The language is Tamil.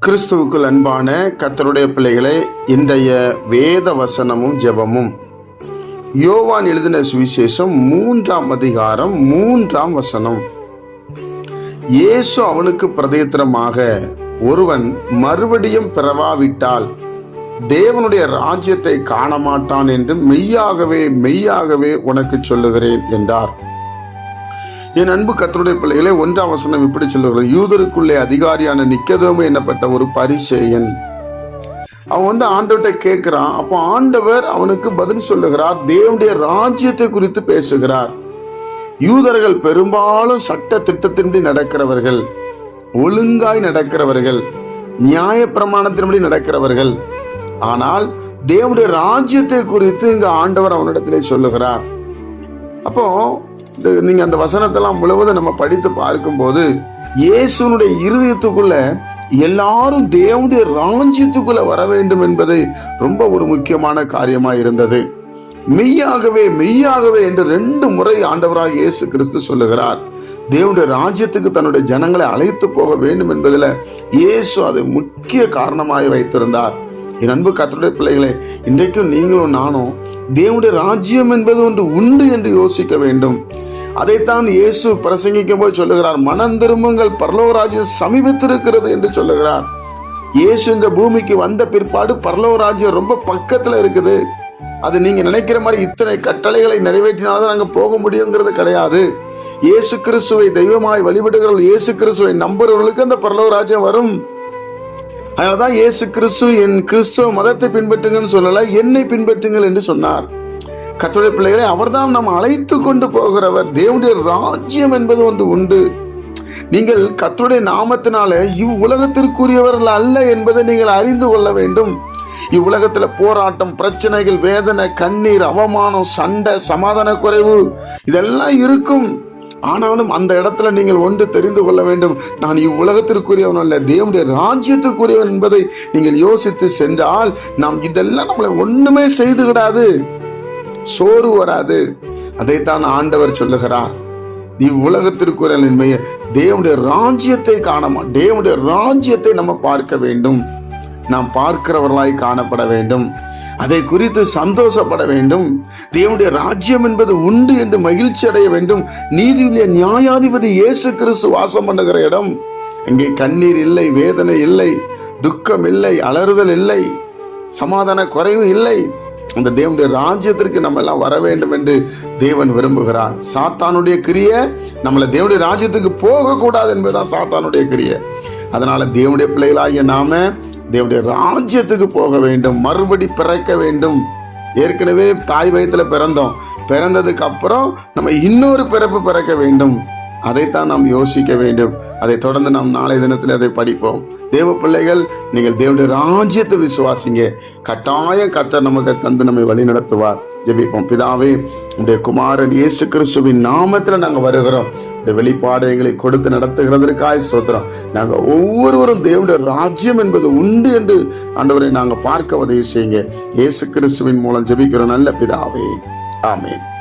கிறிஸ்துவுக்குள் அன்பான கர்த்தருடைய பிள்ளைகளே, இன்றைய வேத வசனமும் ஜெபமும் யோவான் எழுதின சுவிசேஷம் 3ஆம் அதிகாரம் 3ஆம் வசனம். இயேசு அவனுக்கு பிரதியுத்தரமாக, ஒருவன் மறுபடியும் பிறவாவிட்டால் தேவனுடைய ராஜ்யத்தை காண மாட்டான் என்று மெய்யாகவே மெய்யாகவே உனக்கு சொல்லுகிறேன் என்றார். என் அன்பு கர்த்தருடைய பிள்ளைகளே, 1ஆம் வசனம் இப்படி சொல்லுகிறது. யூதருக்குள்ளே அதிகாரியான நிக்கதேமு என்னப்பட்ட ஒரு பரிசேயன், அவன் ஆண்டவர்கிட்ட கேட்கிறான். அப்போ ஆண்டவர் அவனுக்கு பதில் சொல்லுகிறார். தேவனுடைய ராஜ்யத்தை குறித்து பேசுகிறார். யூதர்கள் பெரும்பாலும் சட்ட திட்டத்தின்படி நடக்கிறவர்கள், ஒழுங்காய் நடக்கிறவர்கள், நியாய பிரமாணத்தின்படி நடக்கிறவர்கள். ஆனால் தேவனுடைய ராஜ்யத்தை குறித்து இங்கு ஆண்டவர் அவனிடத்திலே சொல்லுகிறார். அப்போ நீங்க அந்த வசனத்தெல்லாம் முழுவதும் நம்ம படித்து பார்க்கும்போது, இயேசுனுடைய இருதயத்துக்குள்ள எல்லாரும் தேவனுடைய ராஜ்யத்துக்குள்ள வர வேண்டும் என்பது ரொம்ப ஒரு முக்கியமான காரியமா இருந்தது. மெய்யாகவே மெய்யாகவே என்று 2 முறை ஆண்டவராக இயேசு கிறிஸ்து சொல்லுகிறார். தேவனுடைய ராஜ்யத்துக்கு தன்னுடைய ஜனங்களை அழைத்து போக வேண்டும் என்பதில் இயேசு அதை முக்கிய காரணமாக வைத்திருந்தார். என் அன்பு கர்த்தருடைய பிள்ளைகளே, இன்றைக்கும் நீங்களும் நானும் தேவனுடைய ராஜ்யம் என்பது ஒன்று உண்டு என்று யோசிக்க வேண்டும். அதைத்தான் இயேசு பிரசங்கிக்கும் போது சொல்லுகிறார். மனம் திரும்புங்கள், பரலோக ராஜ்யம் சமீபத்திருக்கிறது என்று சொல்லுகிறார். இயேசு இந்த பூமிக்கு வந்த பிற்பாடு பரலோக ராஜ்யம் ரொம்ப பக்கத்துல இருக்குது. அது நீங்க நினைக்கிற மாதிரி இத்தனை கட்டளைகளை நிறைவேற்றினால்தான் நாங்க போக முடியுங்கிறது கிடையாது. இயேசு கிறிஸ்துவை தெய்வமாய் வழிபடுகிறவர்கள், இயேசு கிறிஸ்துவை நம்புறவர்களுக்கு அந்த பரலோக ராஜ்யம் வரும். அதனால்தான் இயேசு கிறிஸ்து என் கிறிஸ்துவ மதத்தை பின்பற்றுங்கன்னு சொல்லல, என்னை பின்பற்றுங்கள் என்று சொன்னார். கர்த்தருடைய பிள்ளைகளை, அவர்தான் நாம் அழைத்து கொண்டு போகிறவர். தேவனுடைய ராஜ்யம் என்பது ஒன்று உண்டு. நீங்கள் கர்த்தருடைய நாமத்தினால இவ்வுலகத்திற்குரியவர்கள் அல்ல என்பதை நீங்கள் அறிந்து கொள்ள வேண்டும். இவ்வுலகத்துல போராட்டம், பிரச்சனைகள், வேதனை, கண்ணீர், அவமானம், சண்டை, சமாதான குறைவு இதெல்லாம் இருக்கும். ஆனாலும் அந்த இடத்துல நீங்கள் ஒன்று தெரிந்து கொள்ள வேண்டும். நான் இவ்வுலகத்திற்குரியவன் அல்ல, தேவனுடைய ராஜ்யத்துக்குரியவன் என்பதை நீங்கள் யோசித்து சென்றால் நாம் இதெல்லாம் நம்மளை ஒண்ணுமே செய்து விடாது, சோறு வராது. அதைத்தான் ஆண்டவர் சொல்லுகிறார். இவ்வுலகத்திற்குரியவன் தேவனுடைய ராஜ்யத்தை காணமா, தேவனுடைய ராஜ்யத்தை நம்ம பார்க்க வேண்டும். நாம் பார்க்கிறவர்களாய் காணப்பட வேண்டும். அதை குறித்து சந்தோஷப்பட வேண்டும். தேவனுடைய ராஜ்யம் என்பது உண்டு என்று மகிழ்ச்சி அடைய வேண்டும். நீதியுள்ள நியாயாதிபதி இயேசு கிறிஸ்து வாசம் பண்ணுகிற இடம். இங்கே கண்ணீர் இல்லை, வேதனை இல்லை, துக்கம் இல்லை, அலறுதல் இல்லை, சமாதான குறைவு இல்லை. அந்த தேவனுடைய ராஜ்யத்திற்கு நம்ம எல்லாம் வர வேண்டும் என்று தேவன் விரும்புகிறார். சாத்தானுடைய கிரியை நம்மளை தேவனுடைய ராஜ்யத்துக்கு போக கூடாது என்பதுதான் சாத்தானுடைய கிரியை. அதனால தேவனுடைய பிள்ளைகளாகிய நாம தேவனுடைய ராஜ்யத்துக்கு போக வேண்டும், மறுபடி பிறக்க வேண்டும். ஏற்கனவே தாய் வயிற்றுல பிறந்தோம், பிறந்ததுக்கு அப்புறம் நம்ம இன்னொரு பிறப்பு பிறக்க வேண்டும். அதைத்தான் நாம் யோசிக்க வேண்டும். அதை தொடர்ந்து நாம் நாளை தினத்தில் அதை படிப்போம். தேவ பிள்ளைகள், நீங்கள் தேவனுடைய ராஜ்யத்தை விசுவாசிங்க. கட்டாயம் கர்த்தர் நமக்கு தந்து நம்மை வழி நடத்துவார். ஜெபிப்போம். பிதாவே, உடைய குமாரன் இயேசு கிறிஸ்துவின் நாமத்துல நாங்க வருகிறோம். இந்த வெளிப்பாடு எங்களை கொடுத்து நடத்துகிறதற்காய் ஸ்தோத்திரம். நாங்க ஒவ்வொருவரும் தேவனுடைய ராஜ்யம் என்பது உண்டு என்று ஆண்டவரை நாங்க பார்க்க உதவி செய்யுங்க. இயேசு கிறிஸ்துவின் மூலம் ஜெபிக்கிறோம் நல்ல பிதாவே, ஆமென்.